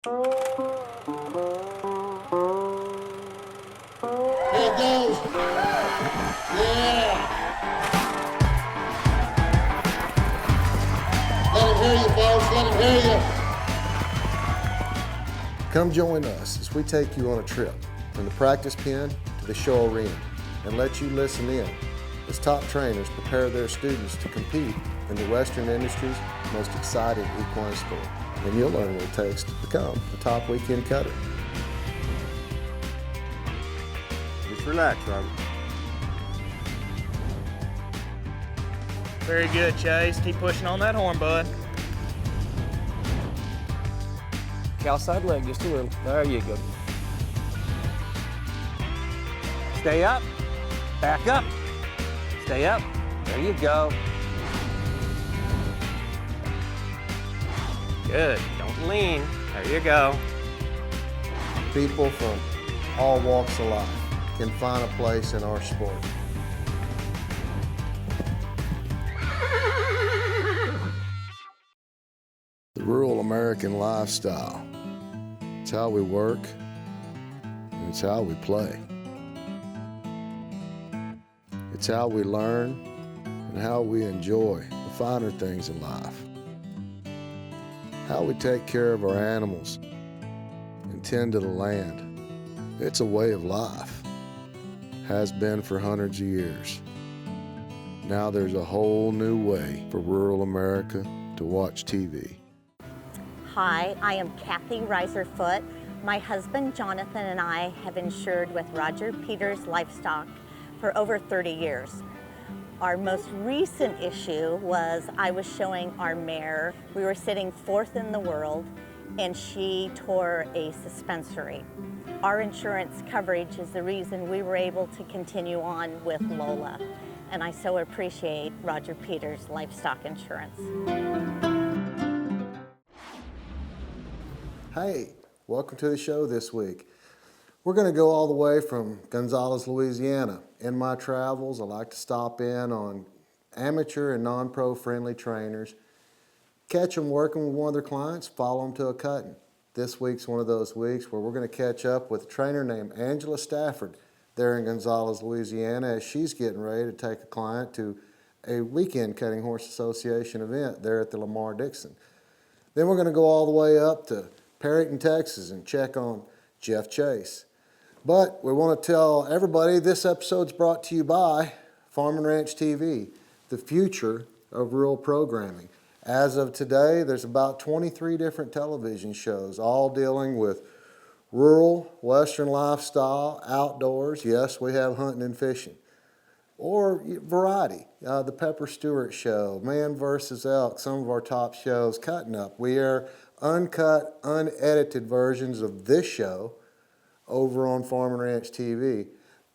There it goes. Yeah. Let him hear you, folks. Let him hear you. Come join us as we take you on a trip from the practice pen to the show arena and let you listen in as top trainers prepare their students to compete in the Western industry's most exciting equine sport. And you'll learn what it takes to become a top weekend cutter. Just relax, Robert. Very good, Chase. Keep pushing on that horn, bud. Outside leg just a little. There you go. Stay up. Back up. Stay up. There you go. Good. Don't lean. There you go. People from all walks of life can find a place in our sport. The rural American lifestyle. It's how we work, and it's how we play. It's how we learn and how we enjoy the finer things in life. How we take care of our animals and tend to the land. It's a way of life. Has been for hundreds of years. Now there's a whole new way for rural America to watch TV. Hi, I am Kathy Reiserfoot. My husband Jonathan and I have insured with Roger Peters Livestock for over 30 years. Our most recent issue was I was showing our mare. We were sitting fourth in the world and she tore a suspensory. Our insurance coverage is the reason we were able to continue on with Lola. And I so appreciate Roger Peters Livestock Insurance. Hey, welcome to the show this week. We're going to go all the way from Gonzales, Louisiana. In my travels, I like to stop in on amateur and non-pro friendly trainers, catch them working with one of their clients, follow them to a cutting. This week's one of those weeks where we're going to catch up with a trainer named Angela Stafford there in Gonzales, Louisiana, as she's getting ready to take a client to a weekend Cutting Horse Association event there at the Lamar Dixon. Then we're going to go all the way up to Perryton, Texas, and check on Jeff Chase. But we want to tell everybody this episode's brought to you by Farm and Ranch TV, the future of rural programming. As of today, there's about 23 different television shows, all dealing with rural, western lifestyle, outdoors. Yes, we have hunting and fishing. Or variety, the Pepper Stewart Show, Man vs. Elk, some of our top shows, Cuttin Up. We air uncut, unedited versions of this show over on Farm and Ranch TV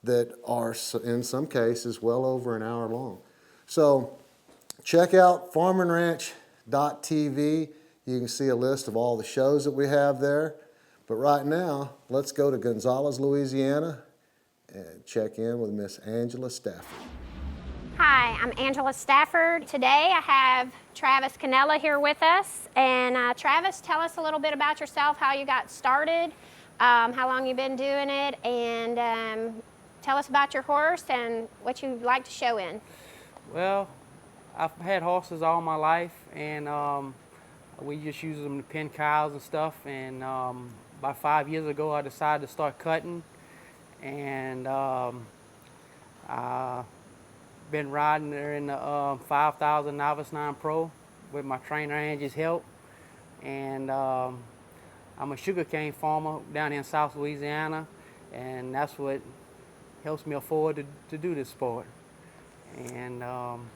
that are, in some cases, well over an hour long. So check out farmandranch.tv. You can see a list of all the shows that we have there. But right now, let's go to Gonzales, Louisiana and check in with Miss Angela Stafford. Hi, I'm Angela Stafford. Today I have Travis Cannella here with us. And Travis, tell us a little bit about yourself, how you got started, how long you've been doing it, and tell us about your horse and what you like to show in. Well, I've had horses all my life, and we just use them to pen cows and stuff. And about 5 years ago, I decided to start cutting, and I've been riding there in the 5,000 Novice 9 Pro with my trainer Angie's help, and I'm a sugarcane farmer down in South Louisiana, and that's what helps me afford to do this sport. And I'm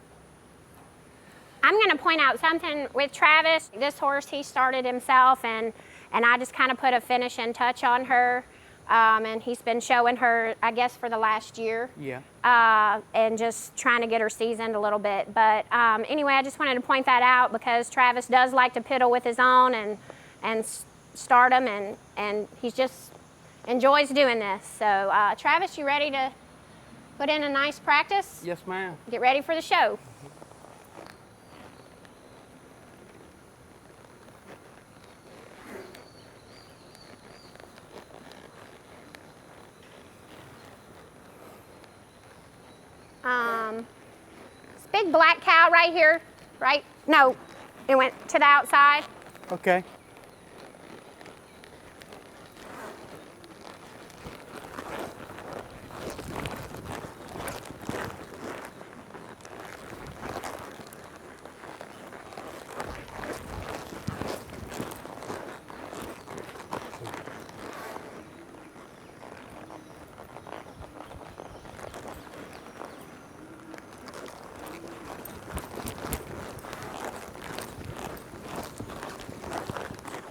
going to point out something with Travis. This horse, he started himself, and I just kind of put a finishing touch on her. And he's been showing her, I guess, for the last year. Yeah. And just trying to get her seasoned a little bit. But anyway, I just wanted to point that out because Travis does like to piddle with his own and start them, and he just enjoys doing this. So Travis, you ready to put in a nice practice? Yes, ma'am. Get ready for the show. This big black cow right here, right? No, it went to the outside. Okay.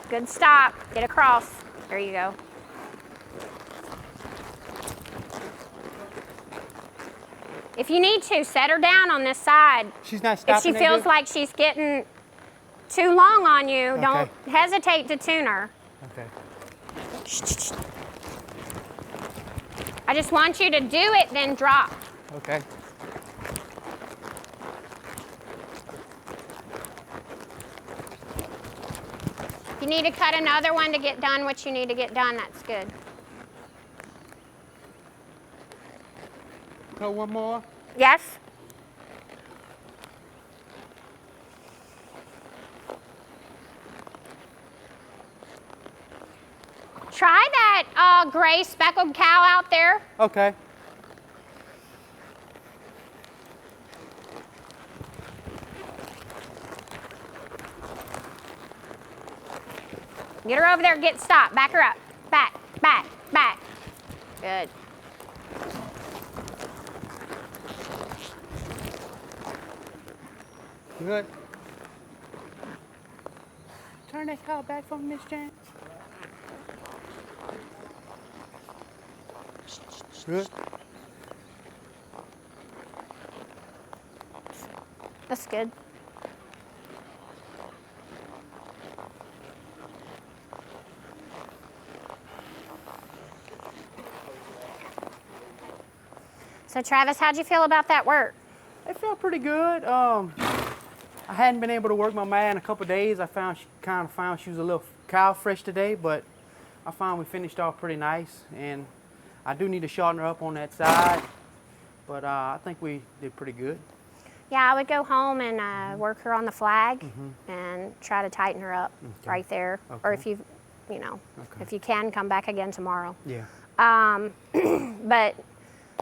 Good stop. Get across. There you go. If you need to, set her down on this side. She's not stopping. If she that feels good? like she's getting too long on you, Okay. don't hesitate to tune her. Okay. I just want you to do it, then drop. Okay. If you need to cut another one to get done what you need to get done, that's good. Cut one more. Yes? Try that gray speckled cow out there. Okay. Get her over there, get stopped. Back her up. Back, back, back. Good. Good. Turn that cow back from Miss Jan. Good. That's good. So Travis, how'd you feel about that work? It felt pretty good. I hadn't been able to work my mare in a couple of days. I found she was a little cow fresh today, but I found we finished off pretty nice. And I do need to shorten her up on that side, but I think we did pretty good. Yeah, I would go home and work her on the flag and try to tighten her up right there. Or if you if you can, come back again tomorrow. Yeah. But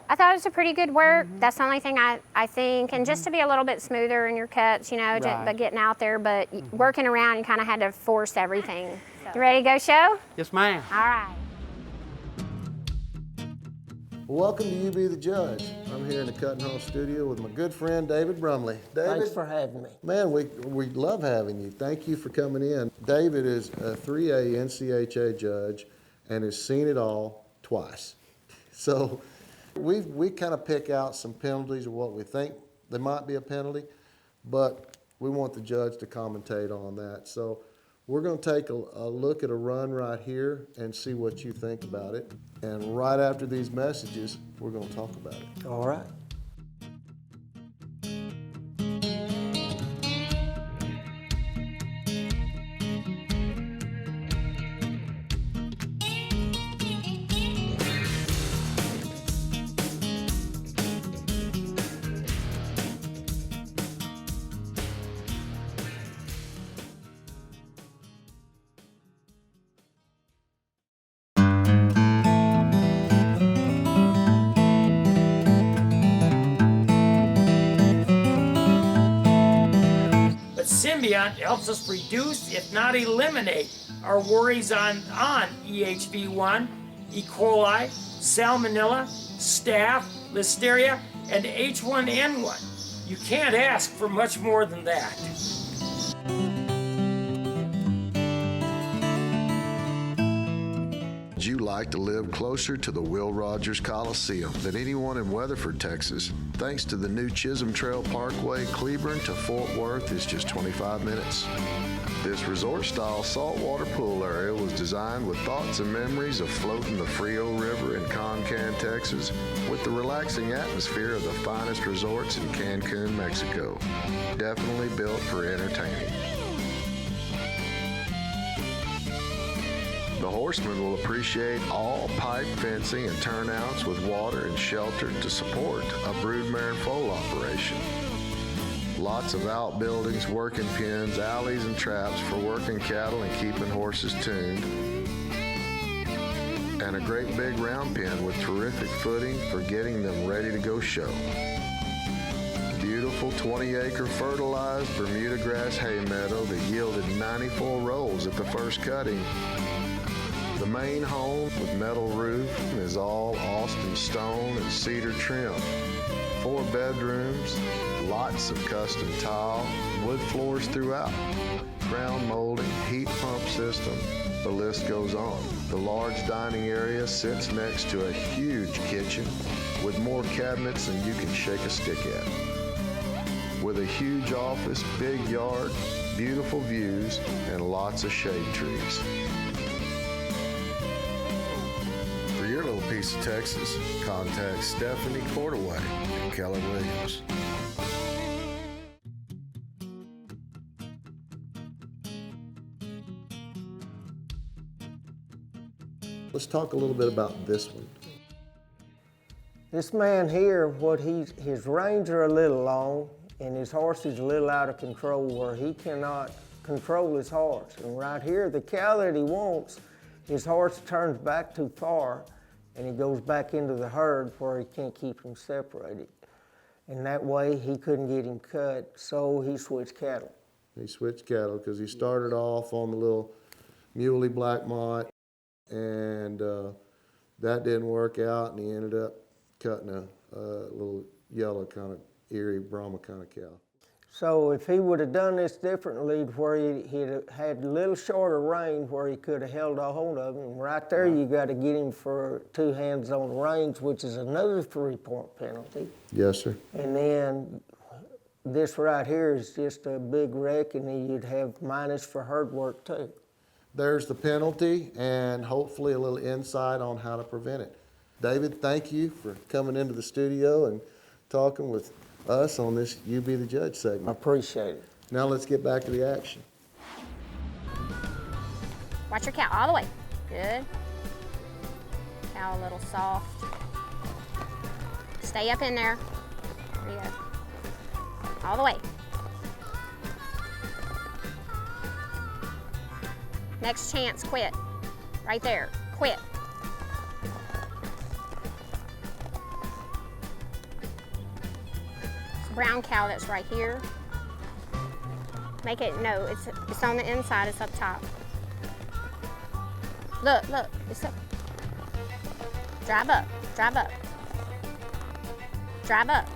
I thought it was a pretty good work. That's the only thing I think. And just to be a little bit smoother in your cuts, but getting out there, but working around, you kind of had to force everything. So. You ready to go show? Yes, ma'am. All right. Welcome to You Be the Judge. I'm here in the Cuttin Up studio with my good friend David Brumley. David, Thanks for having me. man, we love having you. Thank you for coming in. David is a 3A NCHA judge and has seen it all twice. So we kind of pick out some penalties of what we think there might be a penalty, but we want the judge to commentate on that. So we're going to take a look at a run right here and see what you think about it. And right after these messages, we're going to talk about it. All right. Symbiont helps us reduce, if not eliminate, our worries on EHV1, E. coli, Salmonella, Staph, Listeria, and H1N1. You can't ask for much more than that. Would you like to live closer to the Will Rogers Coliseum than anyone in Weatherford, Texas? Thanks to the new Chisholm Trail Parkway, Cleburne to Fort Worth is just 25 minutes. This resort-style saltwater pool area was designed with thoughts and memories of floating the Frio River in Concan, Texas, with the relaxing atmosphere of the finest resorts in Cancun, Mexico. Definitely built for entertaining. The horsemen will appreciate all pipe fencing and turnouts with water and shelter to support a broodmare and foal operation. Lots of outbuildings, working pens, alleys, and traps for working cattle and keeping horses tuned. And a great big round pen with terrific footing for getting them ready to go show. Beautiful 20-acre fertilized Bermuda grass hay meadow that yielded 94 rolls at the first cutting. The main home with metal roof is all Austin stone and cedar trim. 4 bedrooms, lots of custom tile, wood floors throughout, crown molding, heat pump system, the list goes on. The large dining area sits next to a huge kitchen with more cabinets than you can shake a stick at. With a huge office, big yard, beautiful views, and lots of shade trees. For your little piece of Texas, contact Stephanie Cordaway and Keller Williams. Let's talk a little bit about this one. This man here, his reins are a little long and his horse is a little out of control where he cannot control his horse. And right here, the cow that he wants, his horse turns back too far and he goes back into the herd where he can't keep them separated. And that way he couldn't get him cut, so he switched cattle. He switched cattle because he started off on the little muley black mott, and that didn't work out, and he ended up cutting a little yellow kind of Erie Brahma kind of cow. So if he would have done this differently, where he'd had a little shorter rein where he could have held a hold of him, right there you got to get him for 2 hands on the reins, which is another 3-point penalty. Yes, sir. And then this right here is just a big wreck, and then you'd have minus for herd work too. There's the penalty and hopefully a little insight on how to prevent it. David, thank you for coming into the studio and talking with us on this You Be the Judge segment. I appreciate it. Now let's get back to the action. Watch your cow all the way. Good. Cow a little soft. Stay up in there. There you go. All the way. Next chance, quit. Right there, quit. It's a brown cow that's right here. Make it, no, it's on the inside, it's up top. Look, it's up. Drive up, drive up. Drive up.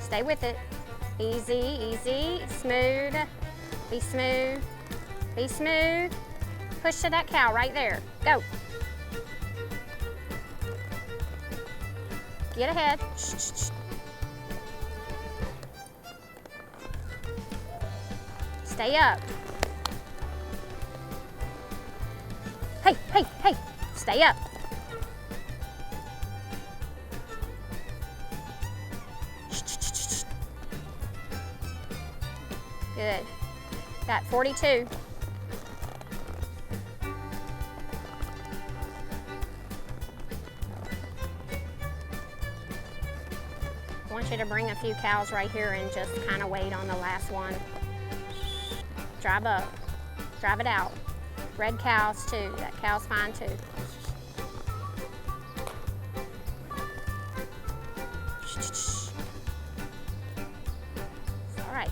Stay with it. Easy, easy, smooth. Be smooth. Be smooth. Push to that cow right there. Go. Get ahead. Shh, shh, shh. Stay up. Hey, hey, hey. Stay up. Shh, shh, shh, shh. Good. Got 42. I want you to bring a few cows right here and just kind of wait on the last one. Drive up, drive it out. Red cows too, that cow's fine too. All right.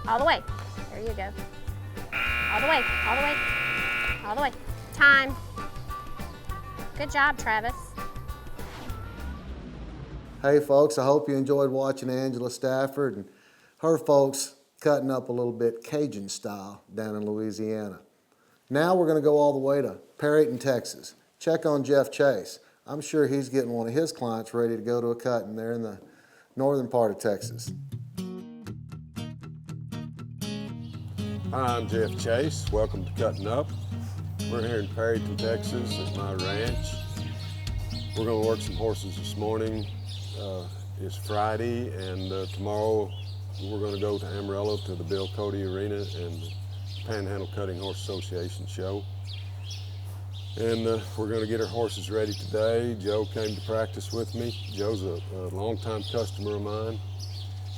All the way, there you go. All the way, all the way, all the way. Time. Good job, Travis. Hey folks, I hope you enjoyed watching Angela Stafford and her folks cutting up a little bit Cajun style down in Louisiana. Now we're going to go all the way to Perryton, Texas. Check on Jeff Chase. I'm sure he's getting one of his clients ready to go to a cutting there in the northern part of Texas. Hi, I'm Jeff Chase. Welcome to Cuttin Up. We're here in Perryton, Texas at my ranch. We're going to work some horses this morning. It's Friday, and tomorrow we're going to go to Amarillo to the Bill Cody Arena and the Panhandle Cutting Horse Association show. And we're going to get our horses ready today. Joe came to practice with me. Joe's a longtime customer of mine.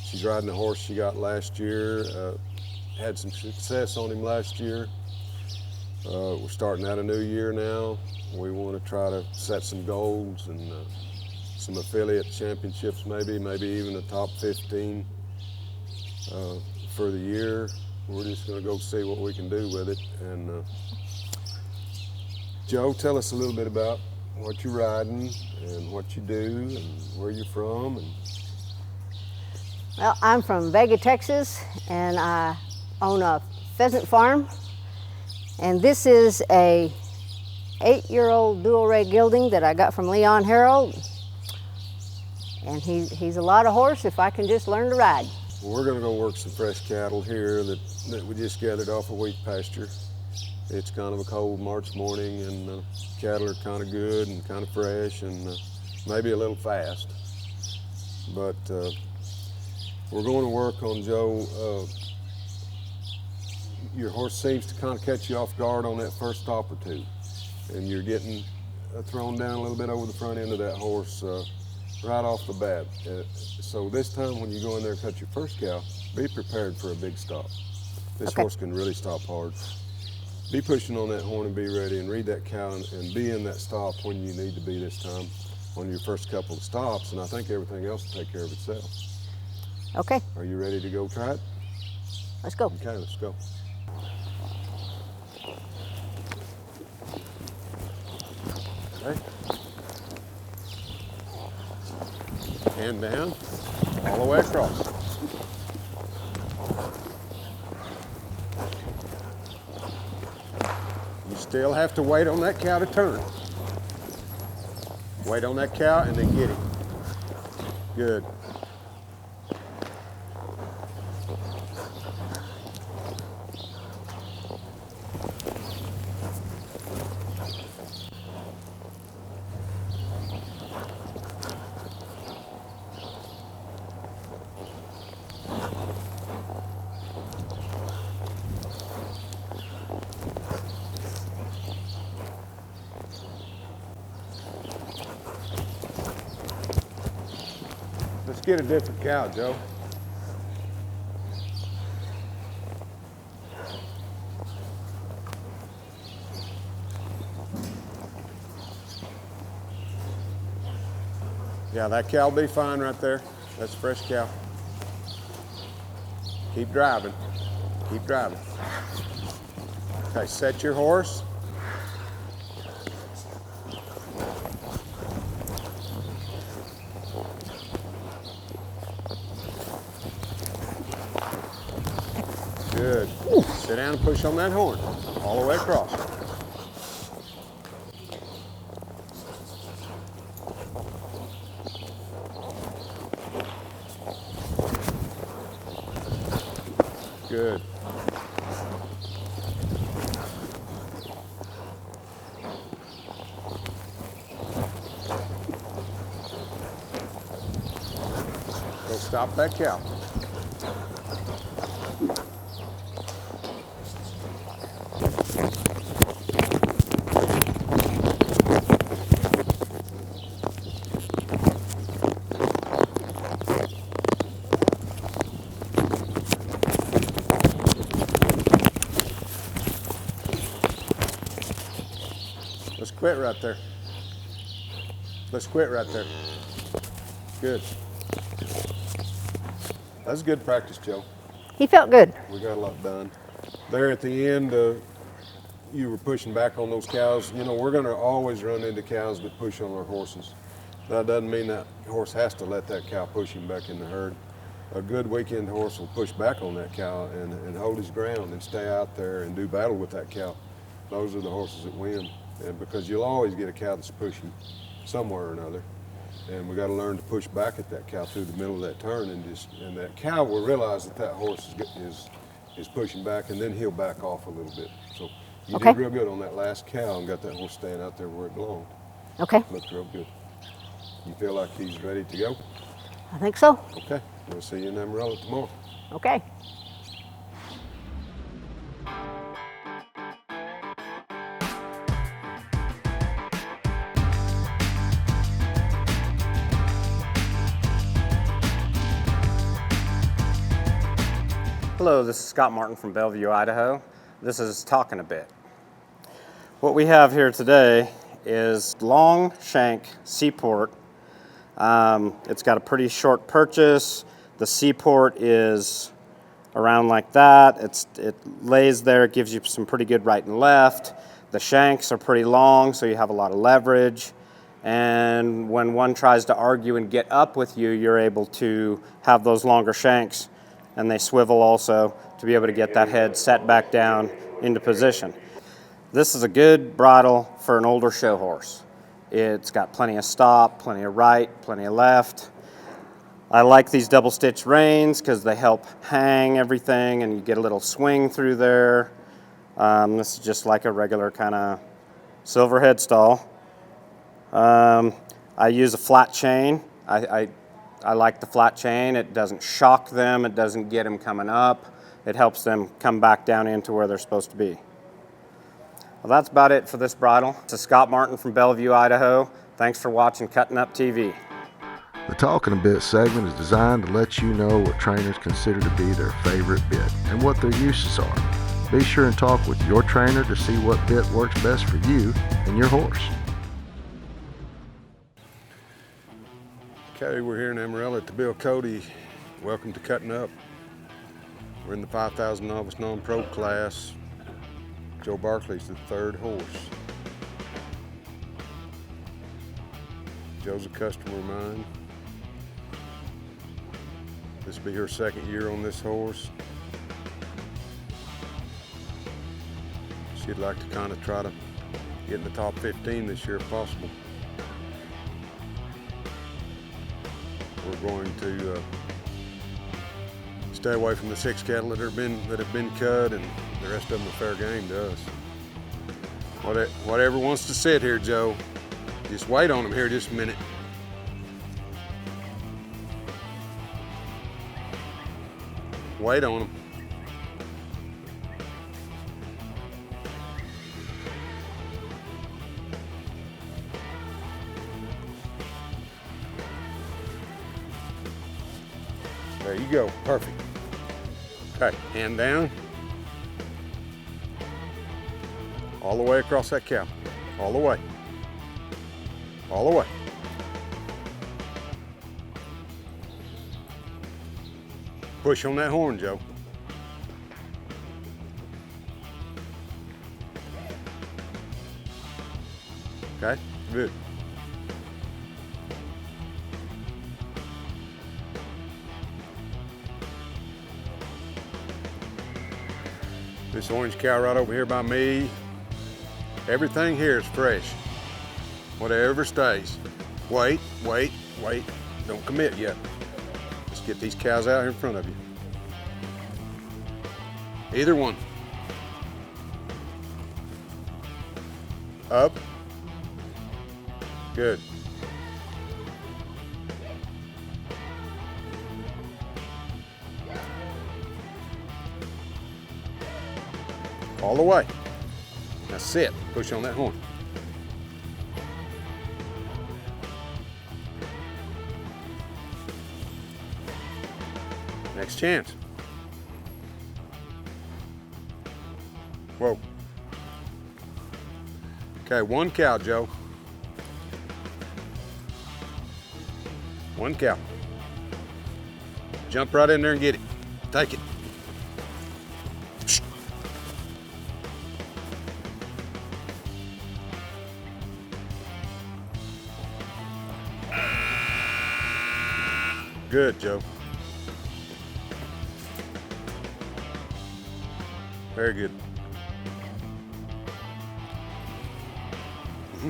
She's riding a horse she got last year, had some success on him last year. We're starting out a new year now. We want to try to set some goals and some affiliate championships, maybe even a top 15 for the year. We're just going to go see what we can do with it. And Joe, tell us a little bit about what you're riding and what you do and where you're from. Well, I'm from Vega, Texas, and I own a pheasant farm. And this is a 8-year-old dual ray gelding that I got from Leon Harold. And he's a lot of horse if I can just learn to ride. Well, we're going to go work some fresh cattle here that we just gathered off a wheat pasture. It's kind of a cold March morning, and cattle are kind of good and kind of fresh and maybe a little fast. But we're going to work on Joe. Your horse seems to kind of catch you off guard on that first stop or two, and you're getting thrown down a little bit over the front end of that horse right off the bat. So this time when you go in there and cut your first cow, be prepared for a big stop. This horse can really stop hard. Be pushing on that horn and be ready, and read that cow and be in that stop when you need to be this time on your first couple of stops, and I think everything else will take care of itself. Okay. Are you ready to go try it? Let's go. Okay, let's go. Okay. Hand down, all the way across. You still have to wait on that cow to turn. Wait on that cow and then get him. Good. Let's get a different cow, Joe. Yeah, that cow will be fine right there. That's a fresh cow. Keep driving. Keep driving. Okay, set your horse. Good. Sit down and push on that horn all the way across. Good. Go stop that cow. Let's quit right there. Let's quit right there. Good. That's good practice, Joe. He felt good. We got a lot done. There at the end, you were pushing back on those cows. You know, we're going to always run into cows that push on our horses. That doesn't mean that horse has to let that cow push him back in the herd. A good weekend horse will push back on that cow and hold his ground and stay out there and do battle with that cow. Those are the horses that win. And because you'll always get a cow that's pushing somewhere or another. And we got to learn to push back at that cow through the middle of that turn, and that cow will realize that horse is pushing back, and then he'll back off a little bit. So you did real good on that last cow and got that horse staying out there where it belonged. Okay. Looked real good. You feel like he's ready to go? I think so. Okay. We'll see you in Amarillo tomorrow. Okay. Hello, this is Scott Martin from Bellevue, Idaho. This is Talking a Bit. What we have here today is long shank C-port. It's got a pretty short purchase. The C-port is around like that. It lays there, it gives you some pretty good right and left. The shanks are pretty long, so you have a lot of leverage. And when one tries to argue and get up with you, you're able to have those longer shanks, and they swivel also to be able to get that head set back down into position. This is a good bridle for an older show horse. It's got plenty of stop, plenty of right, plenty of left. I like these double stitch reins because they help hang everything and you get a little swing through there. This is just like a regular kind of silver head stall. I use a flat chain. I like the flat chain. It doesn't shock them. It doesn't get them coming up. It helps them come back down into where they're supposed to be. Well, that's about it for this bridle. This is Scott Martin from Bellevue, Idaho. Thanks for watching Cuttin Up TV. The Talking a Bit segment is designed to let you know what trainers consider to be their favorite bit and what their uses are. Be sure and talk with your trainer to see what bit works best for you and your horse. Okay, we're here in Amarillo at the Bill Cody. Welcome to Cuttin' Up. We're in the 5,000 novice non-pro class. Joe Barkley's the third horse. Joe's a customer of mine. This will be her second year on this horse. She'd like to kind of try to get in the top 15 this year if possible. We're going to stay away from the 6 cattle that have been cut, and the rest of them are fair game to us. Whatever wants to sit here, Joe, just wait on them here just a minute. Wait on them. There you go, perfect. Okay, hand down. All the way across that cow, all the way. All the way. Push on that horn, Joe. Okay, good. This orange cow right over here by me, everything here is fresh. Whatever stays. Wait, wait, wait. Don't commit yet. Let's get these cows out here in front of you. Either one. Up. Good. All the way. Now sit. Push on that horn. Next chance. Whoa. Okay, one cow, Joe. One cow. Jump right in there and get it. Take it. Good, Joe. Very good.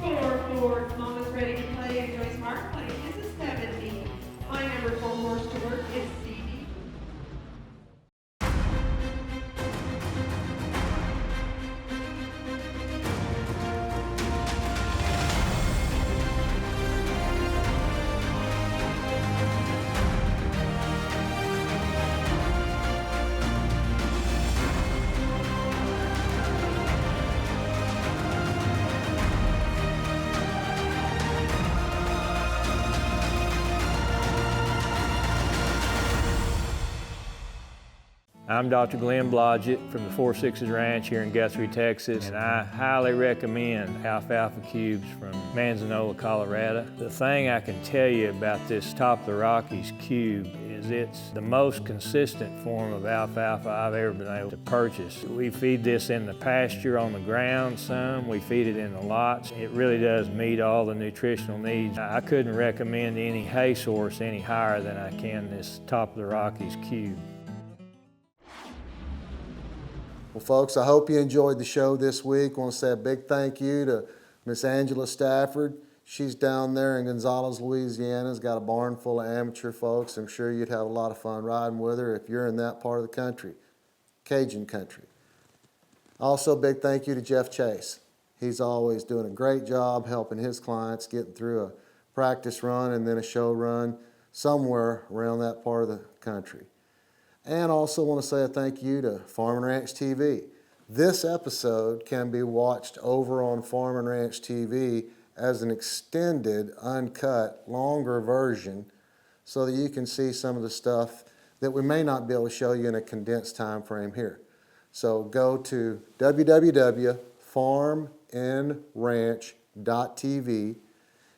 For Mom is ready to play and Joyce Mark playing. This is 70. My number 4 horse to work is CD. I'm Dr. Glenn Blodgett from the 4 Sixes Ranch here in Guthrie, Texas, and I highly recommend Alfalfa Cubes from Manzanola, Colorado. The thing I can tell you about this Top of the Rockies cube is it's the most consistent form of alfalfa I've ever been able to purchase. We feed this in the pasture on the ground some, we feed it in the lots. It really does meet all the nutritional needs. I couldn't recommend any hay source any higher than I can this Top of the Rockies cube. Well, folks, I hope you enjoyed the show this week. I want to say a big thank you to Miss Angela Stafford. She's down there in Gonzales, Louisiana. Has got a barn full of amateur folks. I'm sure you'd have a lot of fun riding with her if you're in that part of the country, Cajun country. Also, a big thank you to Jeff Chase. He's always doing a great job helping his clients getting through a practice run and then a show run somewhere around that part of the country. And also want to say a thank you to Farm and Ranch TV. This episode can be watched over on Farm and Ranch TV as an extended, uncut, longer version so that you can see some of the stuff that we may not be able to show you in a condensed time frame here. So go to www.farmandranch.tv.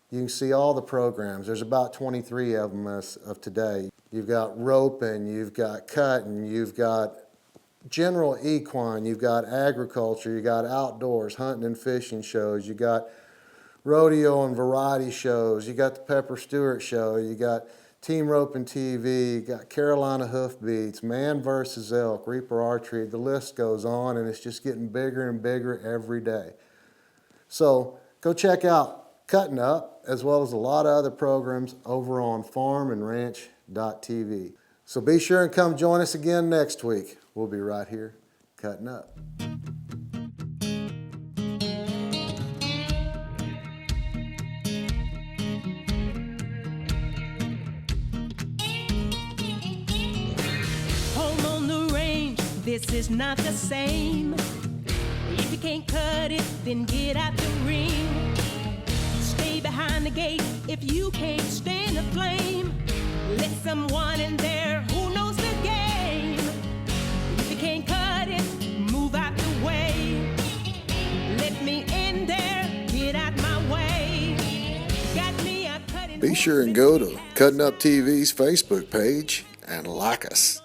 You can see all the programs. There's about 23 of them as of today. You've got roping, you've got cutting, you've got general equine, you've got agriculture, you've got outdoors, hunting and fishing shows, you got rodeo and variety shows, you got the Pepper Stewart show, you got Team Roping TV, you got Carolina Hoofbeats, Man versus Elk, Reaper Archery, the list goes on, and it's just getting bigger and bigger every day. So go check out Cuttin Up, as well as a lot of other programs over on farmandranch.tv. So be sure and come join us again next week. We'll be right here cutting up. Home on the range, this is not the same. If you can't cut it, then get out the ring. Stay behind the gate if you can't stand the flame. Let someone in there who knows the game. If you can't cut it, move out the way. Let me in there, get out my way. Got me a cutting. Be sure and go to Cuttin Up TV's Facebook page and like us.